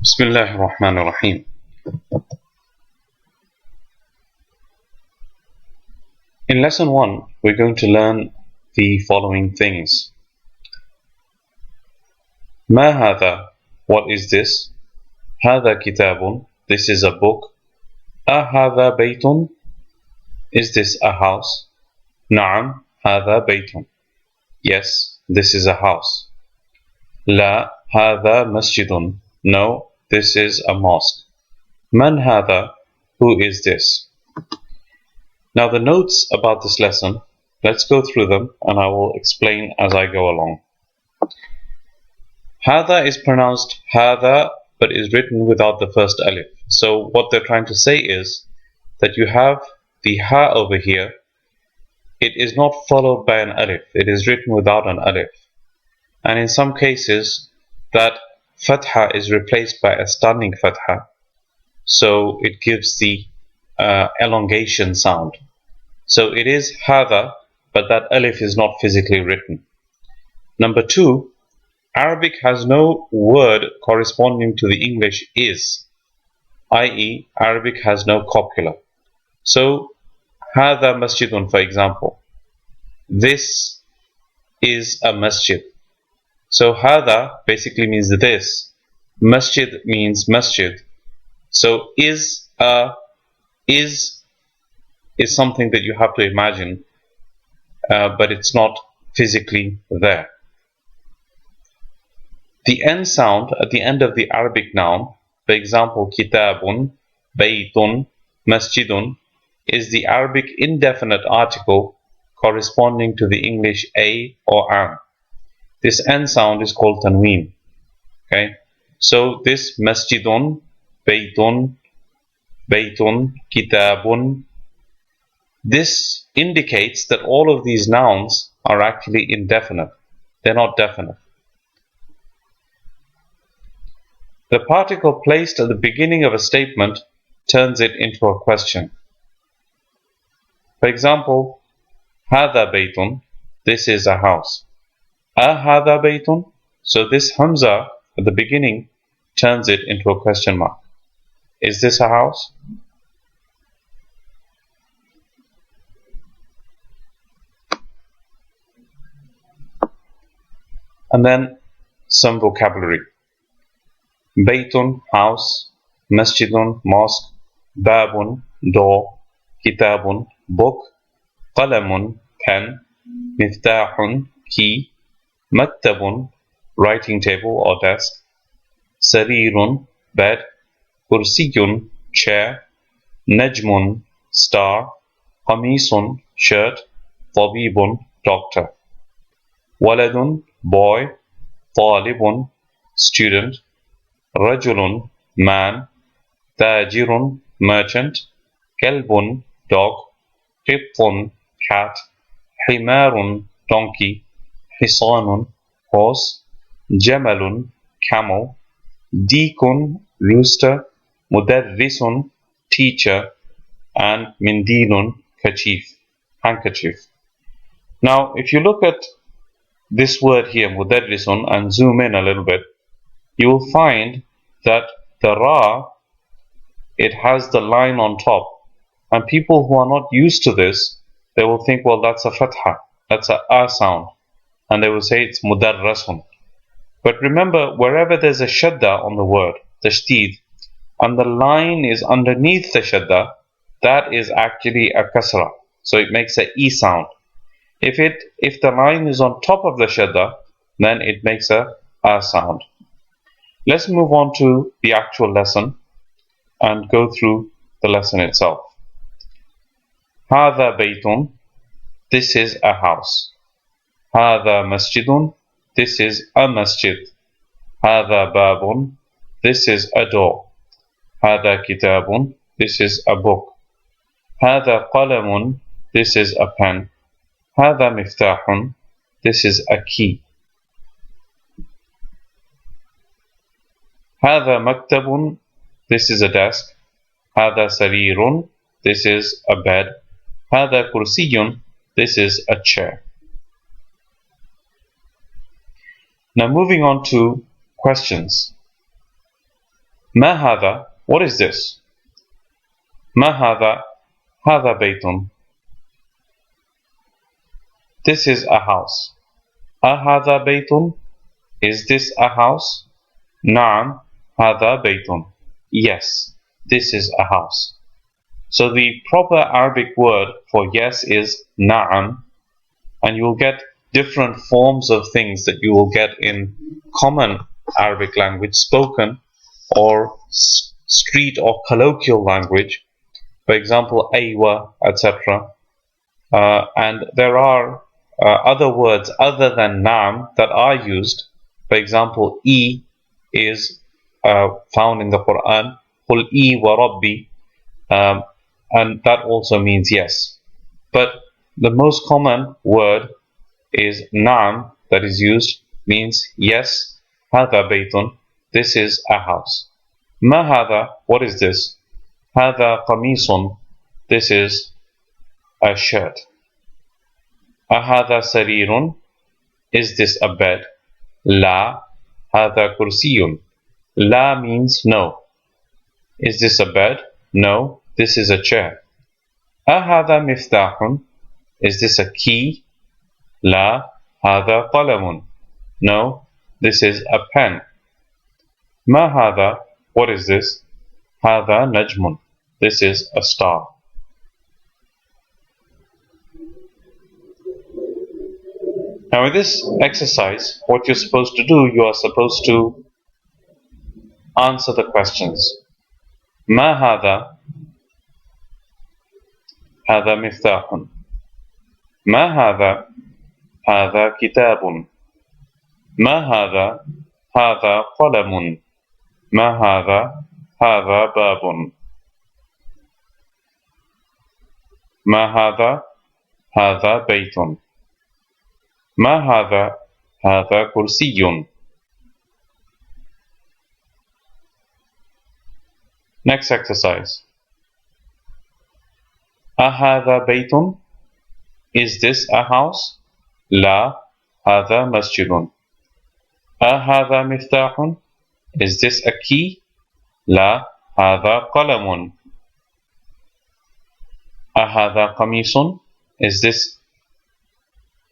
Bismillah ar-Rahman ar-Rahim. In lesson 1, we're going to learn the following things. Ma hadha, what is this? Hadha kitabun, this is a book. Hadha baytun, is this a house? Na'am, hadha baytun, yes, this is a house. La hadha masjidun, no, this is a mosque. Man hadha, who is this? Now the notes about this lesson, let's go through them and I will explain as I go along. Hadha is pronounced hadha but is written without the first alif. So what they're trying to say is that you have the ha over here. It is not followed by an alif. It is written without an alif. And in some cases that fatha is replaced by a stunning fatha. So it gives the elongation sound. So it is hadha, but that alif is not physically written. Number 2, Arabic has no word corresponding to the English is, i.e. Arabic has no copula. So hadha masjidun, for example, this is a masjid. So hadha basically means this, masjid means masjid. So is something that you have to imagine, but it's not physically there. The end sound at the end of the Arabic noun, for example, kitabun, baytun, masjidun, is the Arabic indefinite article corresponding to the English a or an. This end sound is called tanween. Okay, so this masjidun, baytun, kitabun, this indicates that all of these nouns are actually indefinite. They're not definite. The particle placed at the beginning of a statement turns it into a question. For example, hadha baytun, this is a house. Hadha baytun, so this hamza at the beginning turns it into a question mark. Is this a house? And then some vocabulary. Baytun, house, masjidun, mosque, babun, door, kitabun, book, qalamun, pen, miftahun, key, maktabun, writing table or desk, sarirun, bed, kursiyun, chair, najmun, star, qamisun, shirt, tabibun, doctor, waladun, boy, talibun, student, rajulun, man, tajirun, merchant, kalbun, dog, qittun, cat, himarun, donkey, hisanun, horse, jamalun, camel, deekun, rooster, mudarrisun, teacher, and mindilun, kerchief, handkerchief. Now if you look at this word here, mudarrisun, and zoom in a little bit, you will find that the ra, it has the line on top, and people who are not used to this, they will think, well, that's a fatha, that's a sound, and they will say it's mudarrasun. But remember, wherever there's a shadda on the word, tashteed, and the line is underneath the shadda, that is actually a kasra, so it makes a e sound. If the line is on top of the shadda, then it makes a sound. Let's move on to the actual lesson and go through the lesson itself. Hadha baytun, this is a house. Hadha masjidun, this is a masjid. Hadha babun, this is a door. Hadha kitabun, this is a book. Hadha qalamun, this is a pen. Hadha miftahun, this is a key. Hadha maktabun, this is a desk. Hadha sarirun, this is a bed. Hadha kursiyun, this is a chair. Now moving on to questions. ما هذا? What is this? ما هذا? هذا بيت. This is a house. أهذا بيت? Is this a house? نعم هذا بيت. Yes, this is a house. So the proper Arabic word for yes is na'am, and you will get different forms of things that you will get in common Arabic language, spoken or street or colloquial language. For example, aywa, etc. And there are other words other than na'am that are used. For example, is found in the Quran. Qul wa rabbi. And that also means yes. But the most common word is na'am that is used, means yes. Hada baytun, this is a house. Ma hada, what is this? Hada qamisun, this is a shirt. Ahada sarirun, is this a bed? La, hada kursiyun. La means no. Is this a bed? No, this is a chair. Ahada miftahun, is this a key? La, hada qalamun. No, this is a pen. Ma hada, what is this? Hada najmun, this is a star. Now in this exercise, what you're supposed to do, you are supposed to answer the questions. Ma hada? هذا مفتاح. ما هذا؟ هذا كتاب. ما هذا؟ هذا قلم. ما هذا؟ هذا باب. ما هذا؟ هذا بيت. ما هذا؟ هذا كرسي. Next exercise. أهذا بيت? Is this a house? لا, هذا مسجد. أهذا مفتاح? Is this a key? لا, هذا قلم. أهذا قميص? Is this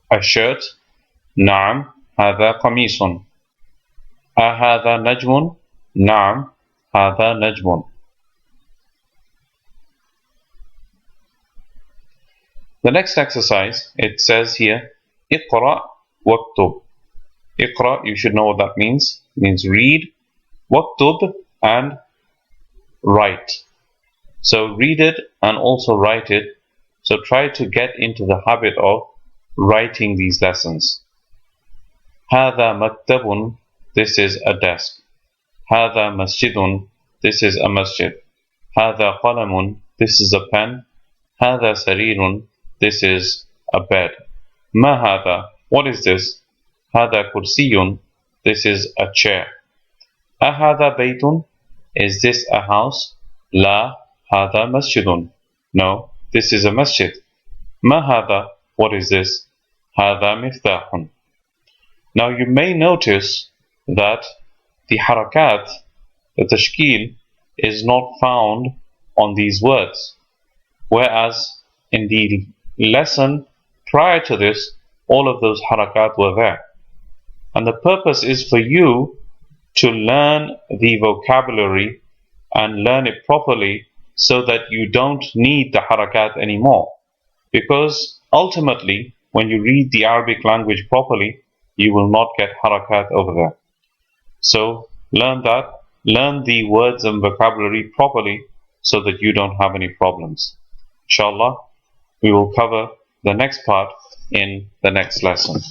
a shirt? نعم, هذا قميص. أهذا نجم؟ نعم, هذا نجم. The next exercise, it says here, اقرأ واكتب. اقرأ, you should know what that means. It means read. واكتب, and write. So read it and also write it. So try to get into the habit of writing these lessons. هذا مكتب, this is a desk. هذا مسجد, this is a masjid. هذا قلم, this is a pen. هذا سرير, this is a bed. ما هذا? What is this? هذا كرسي, this is a chair. أهذا بيت? Is this a house? لا, هذا مسجد. No, this is a masjid. ما هذا? What is this? هذا مفتاح. Now you may notice that the harakat, the tashkil, is not found on these words, whereas in the lesson prior to this, all of those harakat were there. And the purpose is for you to learn the vocabulary and learn it properly so that you don't need the harakat anymore. Because ultimately, when you read the Arabic language properly, you will not get harakat over there. So learn that, learn the words and vocabulary properly so that you don't have any problems. Inshallah, we will cover the next part in the next lesson.